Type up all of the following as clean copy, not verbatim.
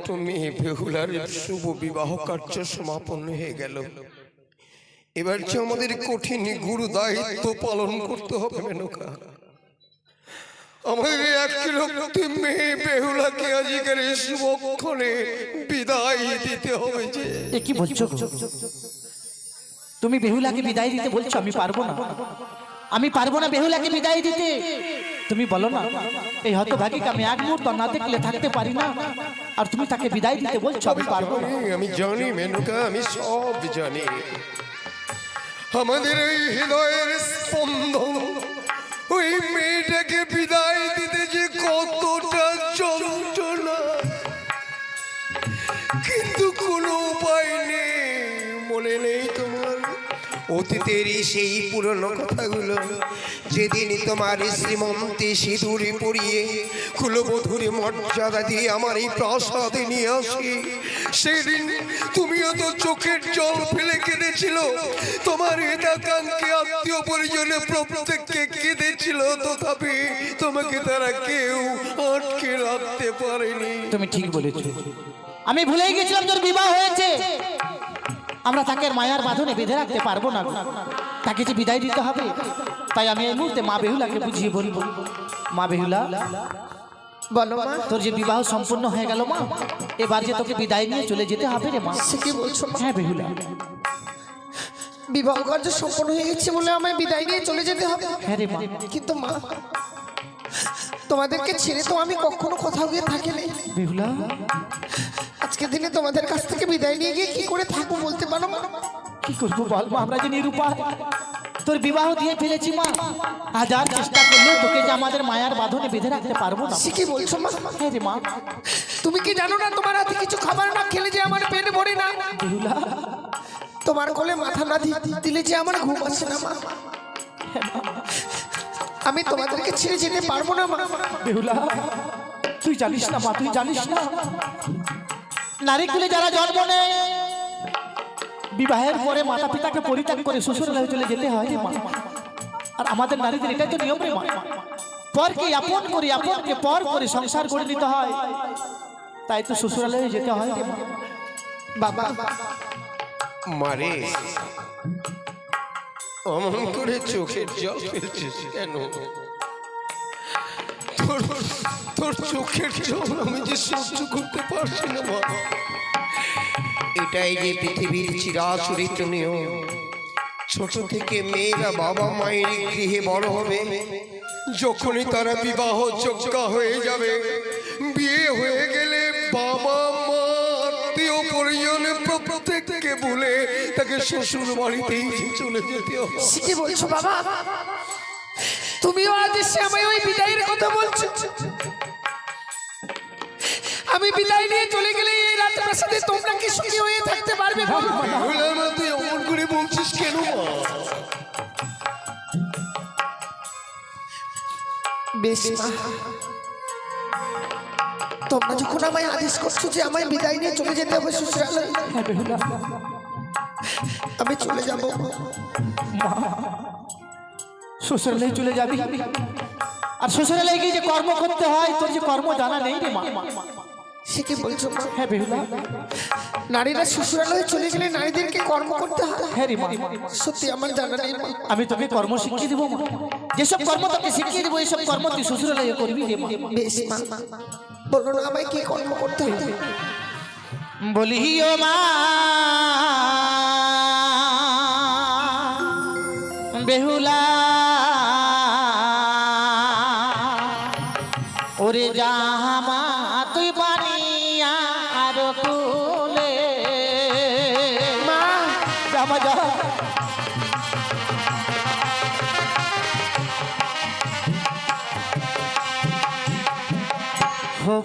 ছোট মেয়ে বেহুলার শুভ বিবাহ কার্য সমাপন হয়ে গেল। এবার যে আমাদের কঠিন গুরু দায়িত্ব পালন করতে হবে মেনকা। আমাদের একটি মেয়ে বেহুলাকে আজকের শুভক্ষণে বিদায় দিতে হবে। যে কি বলছো তুমি? বেহুলাকে বিদায় দিতে বলছো? আমি পারবো না, আমি পারবো না বেহুলাকে বিদায় দিতে। তুমি বলো না, এই হতভাগীকে আমি এক মুহূর্ত না দেখলে থাকতে পারি না, আর তুমি তাকে বিদায় দিতে বলছো? আমি পারবো না। আমি জানি মেনকা, আমি সব জানি। আমাদের এই হৃদয়ের স্পন্দন ওই মেয়েটাকে বিদায় দিতে যে কতটা যন্ত্রণা, কিন্তু কোনো উপায় নেই। মনে নেই তোমার অতীতের সেই পুরনো কথাগুলো, যেদিন তোমার শ্রীমন্তে সিঁদুরে পরিয়ে কুলবধূর মর্যাদা দিয়ে আমার এই প্রাসাদে নিয়ে আসি, সেদিন তুমিও তো চোখের জল ফেলে কেঁদেছিল। তোমার হিতাকাঙ্ক্ষী আত্মীয় পরিজনে প্রত্যেককে কেঁদেছিল, তথাপি তোমাকে তারা কেউ আটকে রাখতে পারেনি। তুমি ঠিক বলেছো, আমি ভুলেই গেছিলাম তোর বিবাহ হয়েছে। আমরা তাকে মায়ার বাঁধনে বেঁধে রাখতে পারবো না, তাকে যে বিদায় দিতে হবে। তাই আমি এই মুহূর্তে মা বেহুলাকে বুঝিয়ে বলবো, মা বেহুলা বলো মা, তোর যে বিবাহ সম্পূর্ণ হয়ে গেল মা, এবার যে তোকে বিদায় নিয়ে চলে যেতে হবে রে মা। কি বলছো? হ্যাঁ বেহুলা, বিবাহ কার্য সম্পন্ন হয়ে গেছে বলে আমায় বিদায় নিয়ে চলে যেতে হবে? হ্যাঁ রে মা। কিন্তু মা, তোমাদেরকে ছেড়ে তো আমি কখনো কোথাও গিয়ে থাকিনি বেহুলা। আজকের দিনে তোমাদের কাছ থেকে বিদায় নিয়ে গিয়ে কি করে থাকবো বলতে পারো মা? কি করবো বল মা, আমরা যে নিরুপায়। তোর বিবাহ দিয়ে ফেলেছি মা, হাজার চেষ্টা করলেও তোকে যে আমাদের মায়ার বাঁধনে বেঁধে রাখতে পারবো না। কি বলছো মা? হ্যাঁ রে মা। তুমি কি জানো না তোমার হাতে কিছু খাবার না খেলে যে আমার পেট ভরে না? বেহুলা, তোমার কোলে মাথা না দিলে যে আমার ঘুম আসে না মা। আমি তোমাদেরকে ছেড়ে যেতে পারবো না মা। বেহুলা, তুই জানিস না মা, তুই জানিস না নারী কুলে যারা জন্ম নেয় বিবাহের পরে মাতা পিতাকে পরিত্যাগ করে শ্বশুরালয়ে চলে যেতে হয় রে মা। আর আমাদের নারীদের এটাই তো নিয়ম রে মা, পরকে আপন করে আপনকে পর করে সংসার করে নিতে হয়, তাই তো শ্বশুরালয়ে যেতে হয় রে মা। বাবা মারে অমন করে চোখের জল ফেলছিস কেন? তোর চোখের জল আমি যে সহ্য করতে পারছি না মা। এটাই যে পৃথিবীর চিরাচরিত নিয়ম। ছোট থেকে মেয়েরা বাবা মায়ের গৃহে বড় হবে, যখনই তারা বিবাহ যোগ্য হয়ে যাবে, বিয়ে হয়ে গেলে বাবা মা আত্মীয় পরিজনে প্রত্যেককে বলে তাকে শ্বশুর বাড়িতেই চলে যেতে হবে। কি বলছো বাবা? তুমিও আজ এসে আমায় ওই বিদায়ের কথা বলছো? আমি বিদায় নিয়ে চলে গেলে এই রাজপ্রাসাদে তোমরা কি সুখী হয়ে থাকতে পারবে? তুই অমন করে বলছিস কেন মা? বেশ মা, তোমরা যখন আমায় আদেশ করছো যে আমায় বিদায় নিয়ে চলে যেতে হবে শ্বশুরালয়ে, আমি চলে যাব। শ্বশুরালয়ে চলে যাবি, আর শ্বশুরালয়ে গিয়ে যে কর্ম করতে হয় তোর যে কর্ম জানা নেই রে মা। সে কি বলছো মা? হ্যাঁ বেহুলা, নারীরা শ্বশুরালয়ে চলে গেলে নারীদেরকে কর্ম করতে হয়? হ্যাঁ রে মা। সত্যি আমার জানা নেই মা। আমি তোকে কর্ম শিখিয়ে দিব মা, যেসব কর্ম তোকে শিখিয়ে দেবো এইসব কর্ম তুই শ্বশুরালয়ে করবি রে মা। বেশ মা, বলো না আমায় কি কর্ম করতে হবে? বলি ও মা বেহুলা, ওরে জামা তুই বানিয়া আর কুলে মা জামা যা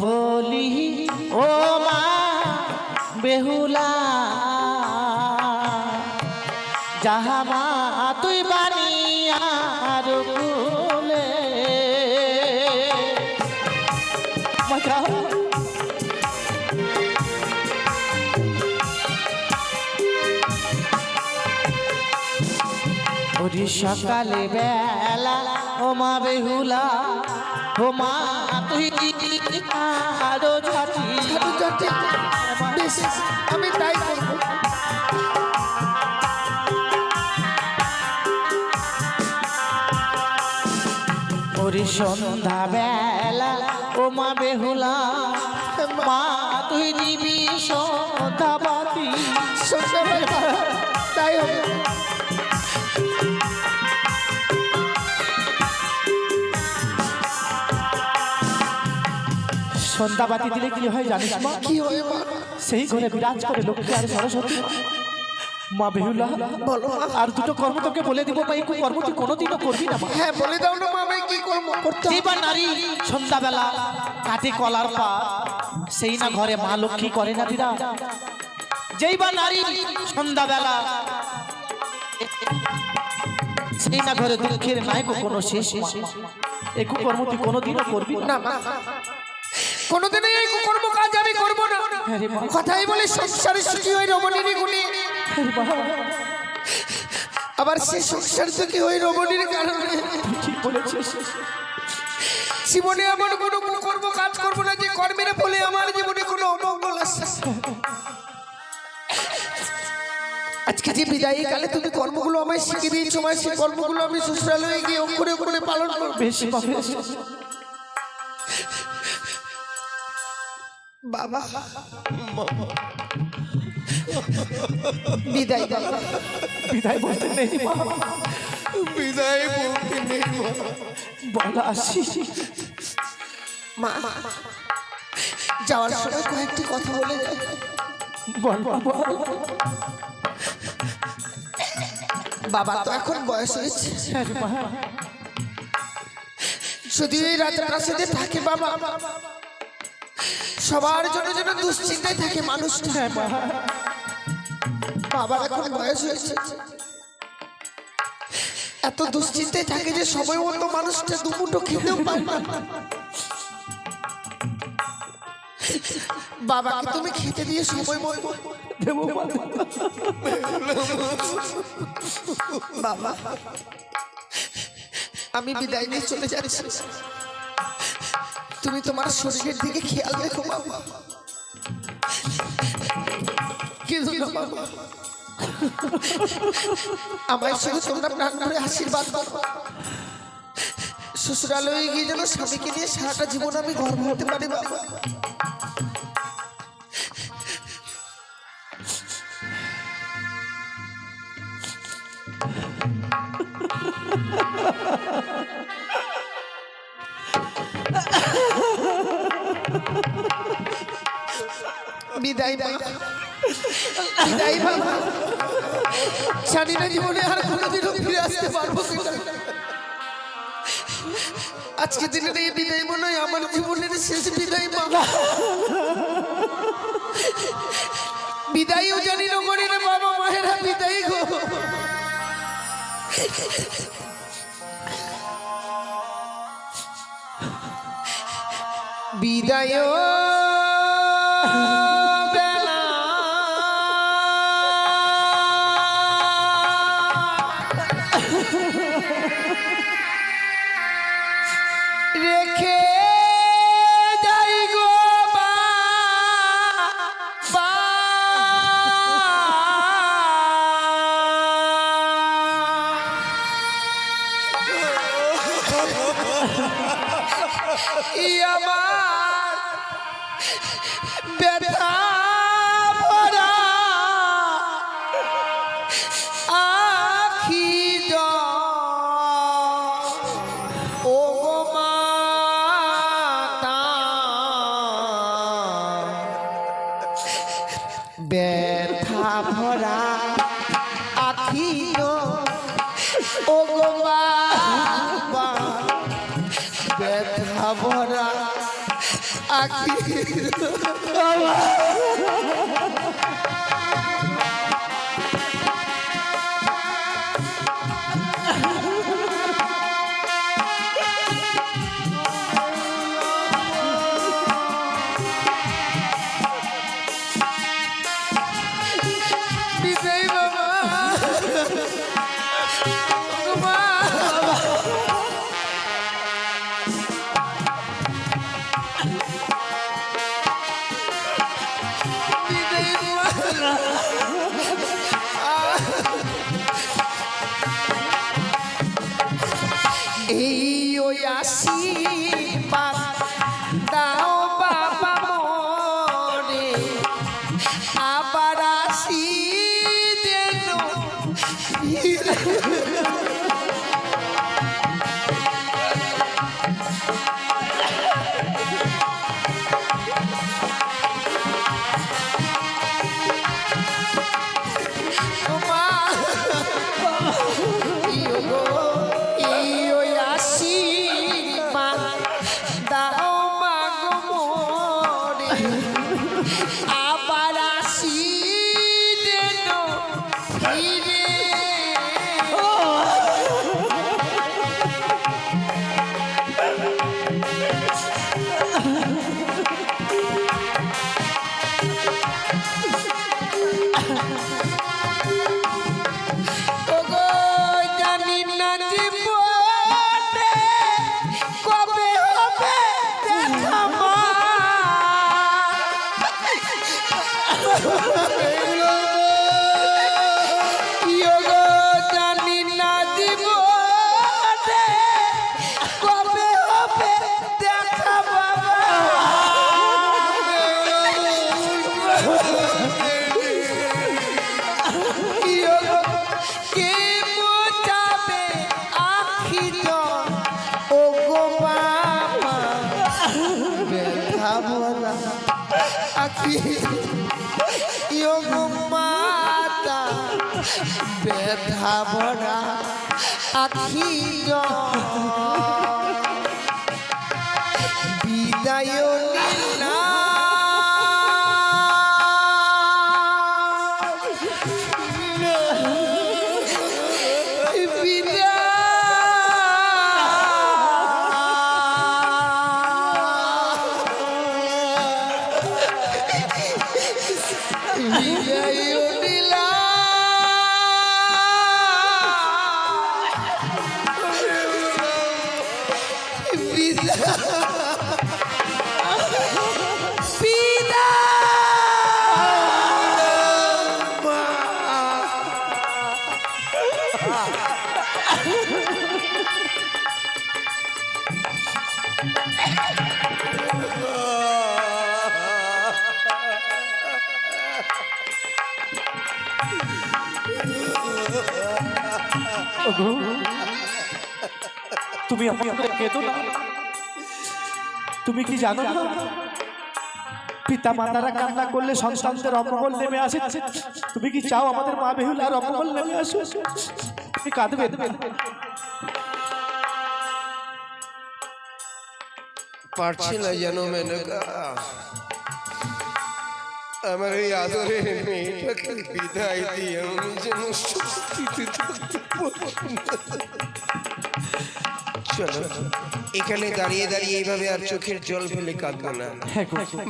বলি ও মা বেহুলা, জামা তুই বানিয়া আর কুলে মজা। ওরে সকালে বেলা ও মা বেহুলা, ও মা তুই আরো ঝাঁটি আদেশ আমি তাই করবো। ওরে সন্ধ্যা বেলা ও মা বেহুলা, মা তুই দিবি সন্ধ্যা বাতি। সন্ধ্যাবেলা তাই হবে। সন্ধ্যা বাতি দিলে কি হয় জানিস মা? কি হয় মা? সেই ঘরে বিরাজ করে লক্ষ্মী আর সরস্বতী। মা বেহুলা, বলো মা। আর দুটো কর্ম তোকে বলে দিব মা, এই কর্ম তুই কোনোদিনও করবি না মা। হ্যাঁ বলে দাও না মা, আমি কি করবো করতে হবে? যেবার নারী সন্ধ্যাবেলা কাটে কলার পা, সেই না ঘরে মা লক্ষ্মী করে না বিরাজ। যেইবার নারী সন্ধ্যাবেলা, সেই না ঘরে দুঃখের নাই কোনো শেষ। এই কুকর্ম তুই কোনোদিনও করবি না। না মা, কোনোদিনই এই কুকর্ম কাজ আমি করবো না। হ্যাঁ রে মা, কথাই বলে সংসারে সুখী হয় রমণীর গুণে, হ্যাঁ রে মা, আবার সেই সংসার থেকে হয় রমণীর কারণে। তুই ঠিক বলেছিস। জীবনে এমন কোনো কুকর্ম কাজ করবো না যে কর্মের ফলে আমার জীবনে কোনো অমঙ্গল আসছে। আজকে যে বিদায়ী কালে তুমি কর্মগুলো আমায় শিখে দিয়েছো মা, সেই কর্মগুলো আমি শ্বশুরালয়ে গিয়ে অক্ষরে অক্ষরে পালন করবো। বেশ মা, বেশ। বাবা বিদায় দাও। বিদায় বলতে নেই মা, বিদায় বলতে নেই মা। বলা আসি। মা যাওয়ার সময় কয়েকটি কথা বলে যায়। বল বাবা। বাবা তো এখন বয়স হয়েছে, হ্যাঁ রে মা, যদি এই রাজপ্রাসাদে থাকে বাবা, সবার জন্য যেন দুশ্চিন্তায় থাকে মানুষ। হ্যাঁ মা, বাবার এখন বয়স হয়েছে, এত দুশ্চিন্তায় থাকে যে সময় মতো মানুষটা দুমুঠো খেতেও পায় না। বাবাকে তুমি খেতে দিয়ে সময় মতো দেবো মা। বাবা আমি বিদায় নিয়ে চলে যাচ্ছি, তুমি তোমার শরীরের দিকে খেয়াল রেখো বাবা। কিন্তু না বাবা, আমার শুধু তোমরা প্রাণ করে আশীর্বাদ করো, শ্বশুরালয়ে গিয়ে যেন স্বামীকে নিয়ে সারাটা জীবন আমি গর্ব হতে পারি বাবা। বিদায় মা, বিদায় বাবা। জানি না জীবনে আর কোনোদিনও ফিরে আসতে পারবো কিনা। আজকে দিনের এই বিদায় মনে হয় আমার জীবনের শেষ বিদায় মা। বিদায়ও জানি না করি রে বাবা, মায়েরা বিদায় গো। বিদায় রেখে যাই গো আমার ব্যথা ভরা আখি ও গো মাতা, ব্যথা ভরা আখি ও গো বাবা, ব্যথা ভরা আখি। বিদায় বাবা। আবার আসি যেন মা ইয়ো আসি মা দাও মা গো মোরে আবার আসি যেন ফিরে ওগো জানি না জীবনে কবে হবে দেখা মা ইয়োগো জানি না জীবনে কবে হবে দেখা বাবা ইয়োগো কে মোচাবে আখি জল ওগো বাবা ব্যথা ভরা আখি ইয়োগো মাতা ব্যথা ভরা আখি বিদায় নীলা ওগো, তুমি আমাকে কেঁদো না। তুমি কি জানো না পিতা মাতারা কান্না করলে সন্তানদের অমঙ্গল নেমে আসে। তুমি কি চাও আমাদের মা বেহুলার অমঙ্গল নেমে আসুক? তুমি কাঁদবে? পারছি না যেন মেনকা আমার এই আদরের মেয়েটাকে বিদায় দিয়ে আমি যেন স্বস্তিতে থাকতে পারবো না। চলো এখানে দাঁড়িয়ে দাঁড়িয়ে এইভাবে আর চোখের জল ফেলে কাঁদবো না,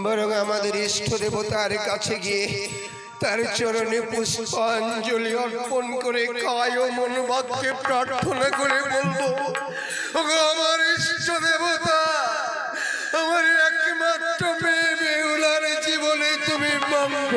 বরং আমাদের ইষ্ট দেবতার কাছে গিয়ে তার চরণে পুষ্পাঞ্জলি অর্পণ করে কায় ও মন বাক্যে প্রার্থনা করে বলবো, ওগো আমার ইষ্ট দেবতা, আমার একমাত্র মেয়ে বেহুলার জীবনে তুমি মঙ্গল